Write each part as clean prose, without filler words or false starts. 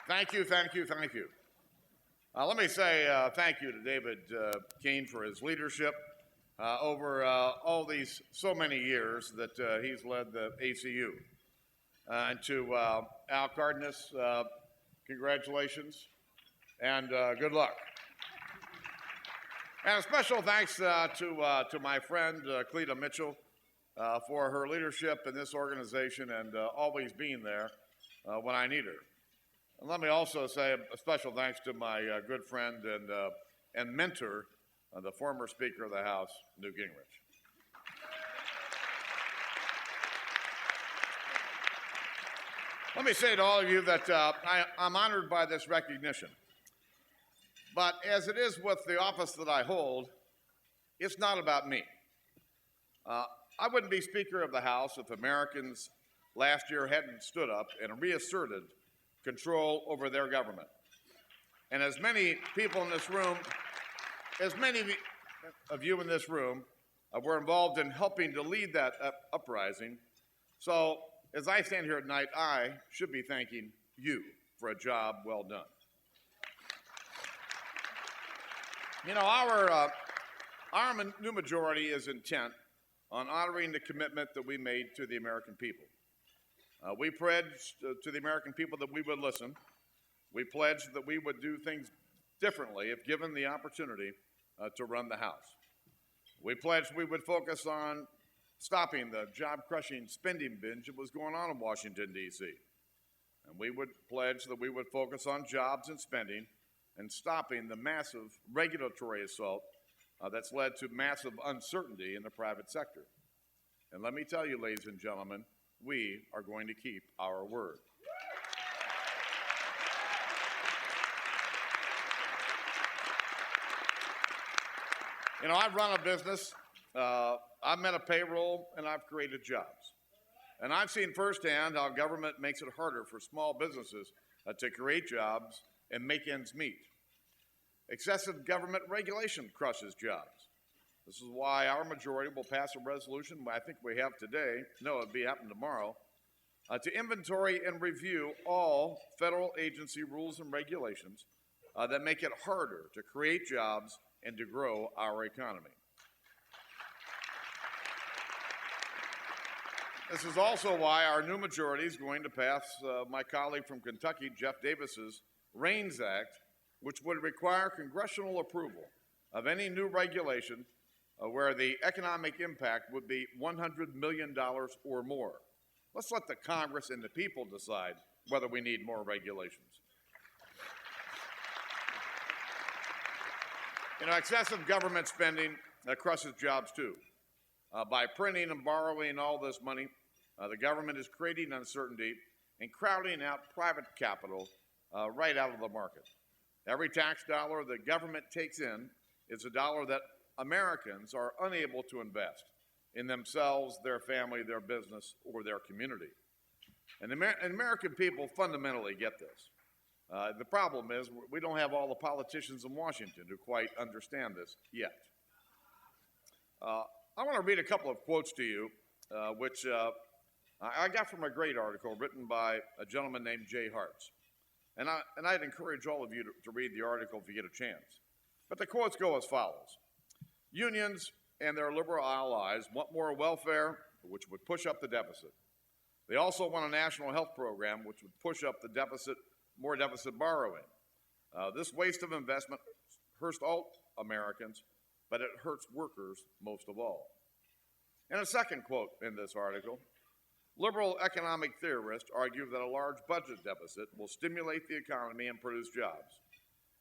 Thank you, thank you, thank you. Let me say thank you to David Keene for his leadership over all these so many years that he's led the ACU. And to Al Cardenas, congratulations and good luck. And a special thanks to my friend Cleta Mitchell for her leadership in this organization and always being there when I need her. And let me also say a special thanks to my good friend and mentor, the former Speaker of the House, Newt Gingrich. Let me say to all of you that I'm honored by this recognition. But as it is with the office that I hold, it's not about me. I wouldn't be Speaker of the House if Americans last year hadn't stood up and reasserted control over their government. And as many people in this room, as many of you in this room were involved in helping to lead that uprising, so as I stand here tonight, I should be thanking you for a job well done. You know, our new majority is intent on honoring the commitment that we made to the American people. We pledged to the American people that we would listen. We pledged that we would do things differently if given the opportunity to run the House. We pledged we would focus on stopping the job-crushing spending binge that was going on in Washington, D.C. And we would pledge that we would focus on jobs and spending and stopping the massive regulatory assault that's led to massive uncertainty in the private sector. And let me tell you, ladies and gentlemen, we are going to keep our word. You know, I've run a business, I've met a payroll, and I've created jobs. And I've seen firsthand how government makes it harder for small businesses to create jobs and make ends meet. Excessive government regulation crushes jobs. This is why our majority will pass a resolution, I think we have today, no, it'll be happening tomorrow, to inventory and review all federal agency rules and regulations that make it harder to create jobs and to grow our economy. This is also why our new majority is going to pass my colleague from Kentucky, Jeff Davis's REINS Act, which would require congressional approval of any new regulation where the economic impact would be $100 million or more. Let's let the Congress and the people decide whether we need more regulations. You know, excessive government spending crushes jobs too. By printing and borrowing all this money, the government is creating uncertainty and crowding out private capital right out of the market. Every tax dollar the government takes in is a dollar that Americans are unable to invest in themselves, their family, their business, or their community. And American people fundamentally get this. The problem is we don't have all the politicians in Washington who quite understand this yet. I want to read a couple of quotes to you, which I got from a great article written by a gentleman named Jay Hartz. And I'd encourage all of you to read the article if you get a chance. But the quotes go as follows. Unions and their liberal allies want more welfare, which would push up the deficit. They also want a national health program, which would push up the deficit, more deficit borrowing. This waste of investment hurts all Americans, but it hurts workers most of all. And a second quote in this article, liberal economic theorists argue that a large budget deficit will stimulate the economy and produce jobs.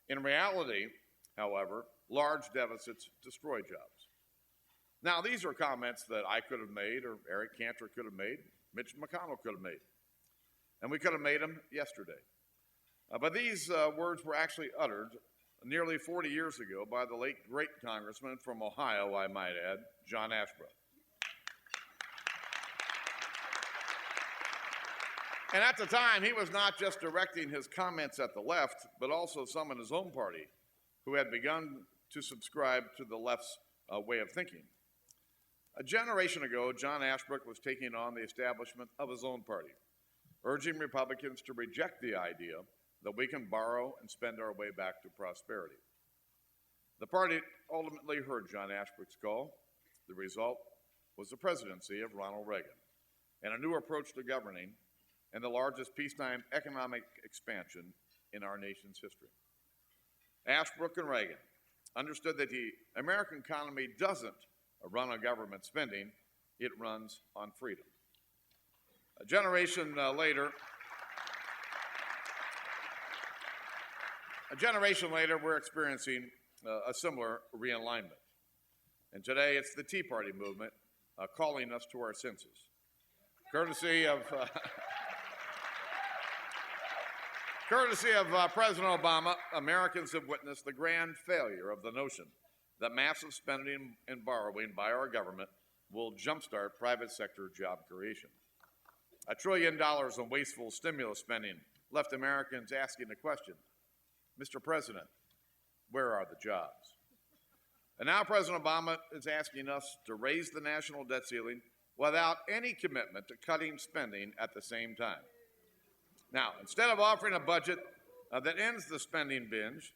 In reality, however, large deficits destroy jobs. Now, these are comments that I could have made, or Eric Cantor could have made, Mitch McConnell could have made, and we could have made them yesterday. But these words were actually uttered nearly 40 years ago by the late great congressman from Ohio, I might add, John Ashbrook. And at the time, he was not just directing his comments at the left, but also some in his own party who had begun to subscribe to the left's way of thinking. A generation ago, John Ashbrook was taking on the establishment of his own party, urging Republicans to reject the idea that we can borrow and spend our way back to prosperity. The party ultimately heard John Ashbrook's call. The result was the presidency of Ronald Reagan and a new approach to governing and the largest peacetime economic expansion in our nation's history. Ashbrook and Reagan understood that the American economy doesn't run on government spending, it runs on freedom. A generation later, we're experiencing a similar realignment. And today, it's the Tea Party movement calling us to our senses. Courtesy of President Obama, Americans have witnessed the grand failure of the notion that massive spending and borrowing by our government will jumpstart private sector job creation. $1 trillion in wasteful stimulus spending left Americans asking the question, Mr. President, where are the jobs? And now President Obama is asking us to raise the national debt ceiling without any commitment to cutting spending at the same time. Now, instead of offering a budget that ends the spending binge,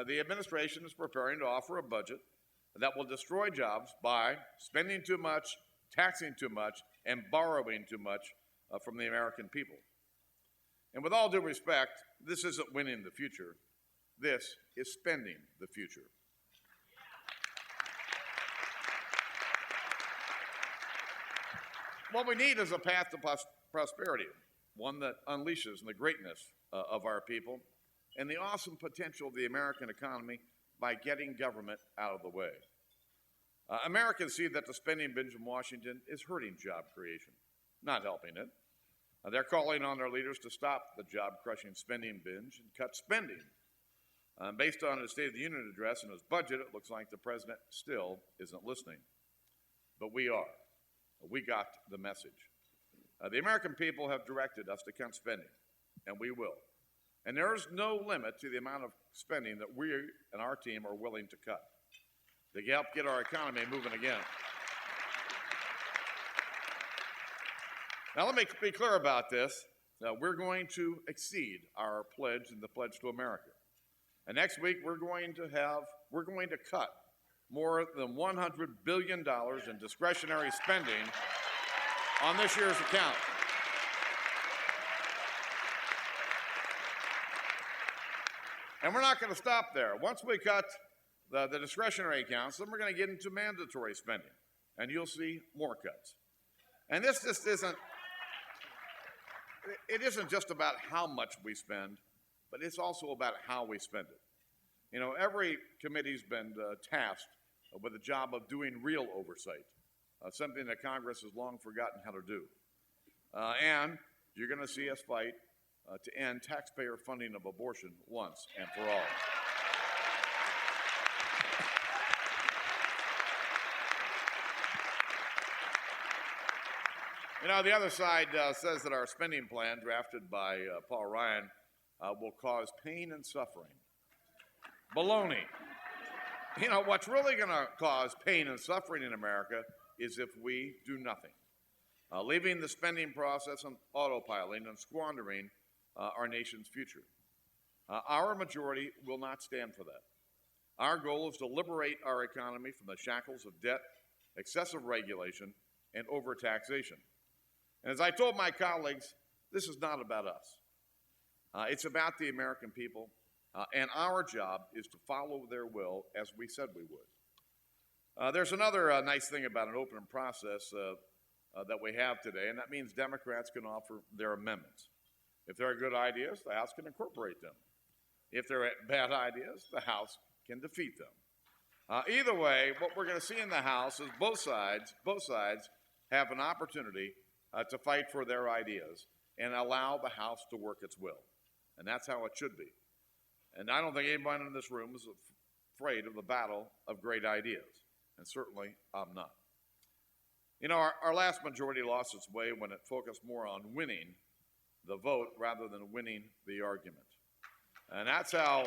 the administration is preparing to offer a budget that will destroy jobs by spending too much, taxing too much, and borrowing too much from the American people. And with all due respect, this isn't winning the future. This is spending the future. What we need is a path to prosperity, one that unleashes the greatness of our people and the awesome potential of the American economy by getting government out of the way. Americans see that the spending binge in Washington is hurting job creation, not helping it. They're calling on their leaders to stop the job-crushing spending binge and cut spending. Based on his State of the Union address and his budget, it looks like the president still isn't listening. But we are. We got the message. The American people have directed us to cut spending, and we will. And there is no limit to the amount of spending that we and our team are willing to cut to help get our economy moving again. Now, let me be clear about this. We're going to exceed our pledge in the Pledge to America. And next week, we're going to cut more than $100 billion in discretionary spending on this year's account. And we're not going to stop there. Once we cut the discretionary accounts, then we're going to get into mandatory spending, and you'll see more cuts. And this just isn't just about how much we spend, but it's also about how we spend it. You know, every committee's been tasked with the job of doing real oversight, something that Congress has long forgotten how to do. And you're going to see us fight to end taxpayer funding of abortion once and for all. You know, the other side says that our spending plan, drafted by Paul Ryan, will cause pain and suffering. Baloney. You know, what's really going to cause pain and suffering in America is if we do nothing, leaving the spending process on autopilot and squandering our nation's future. Our majority will not stand for that. Our goal is to liberate our economy from the shackles of debt, excessive regulation, and overtaxation. And as I told my colleagues, this is not about us. It's about the American people, and our job is to follow their will as we said we would. There's another nice thing about an open process that we have today, and that means Democrats can offer their amendments. If there are good ideas, the House can incorporate them. If there are bad ideas, the House can defeat them. Either way, what we're going to see in the House is both sides have an opportunity to fight for their ideas and allow the House to work its will. And that's how it should be. And I don't think anyone in this room is afraid of the battle of great ideas. And certainly I'm not. You know, our last majority lost its way when it focused more on winning the vote rather than winning the argument. And that's how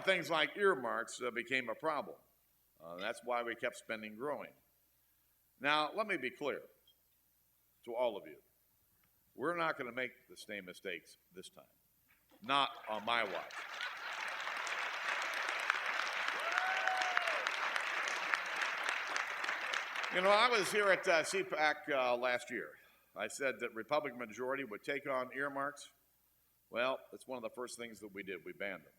things like earmarks became a problem. That's why we kept spending growing. Now, let me be clear to all of you. We're not going to make the same mistakes this time. Not on my watch. You know, I was here at CPAC last year. I said that Republican majority would take on earmarks. Well, it's one of the first things that we did. We banned them.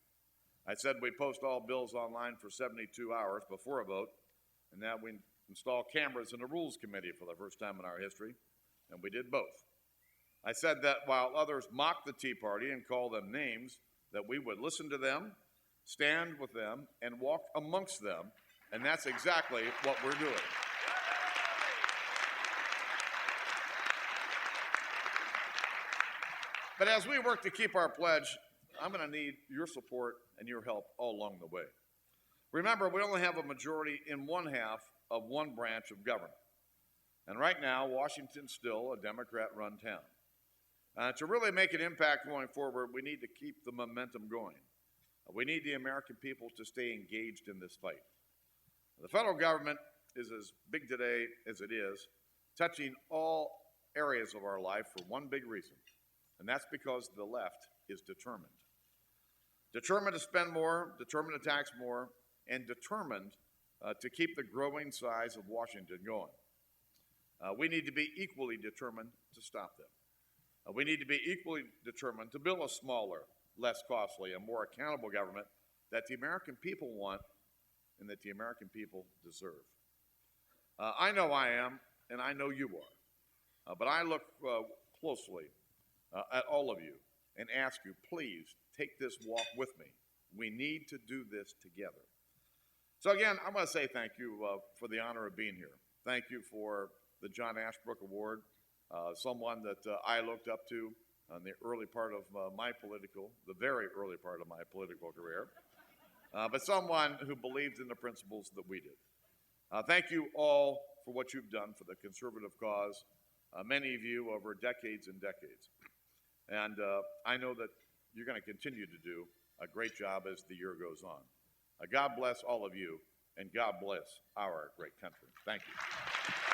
I said we'd post all bills online for 72 hours before a vote, and that we'd install cameras in the Rules Committee for the first time in our history, and we did both. I said that while others mocked the Tea Party and called them names, that we would listen to them, stand with them, and walk amongst them, and that's exactly what we're doing. But as we work to keep our pledge, I'm going to need your support and your help all along the way. Remember, we only have a majority in one half of one branch of government. And right now, Washington's still a Democrat-run town. To really make an impact going forward, we need to keep the momentum going. We need the American people to stay engaged in this fight. The federal government is as big today as it is, touching all areas of our life for one big reason, and that's because the left is determined. Determined to spend more, determined to tax more, and determined to keep the growing size of Washington going. We need to be equally determined to stop them. We need to be equally determined to build a smaller, less costly, and more accountable government that the American people want and that the American people deserve. I know I am, and I know you are, but I look closely at all of you and ask you, please take this walk with me. We need to do this together. So again, I want to say thank you for the honor of being here. Thank you for the John Ashbrook Award, someone that I looked up to in the early part of the very early part of my political career, but someone who believed in the principles that we did. Thank you all for what you've done for the conservative cause, many of you over decades and decades. And I know that you're going to continue to do a great job as the year goes on. God bless all of you, and God bless our great country. Thank you.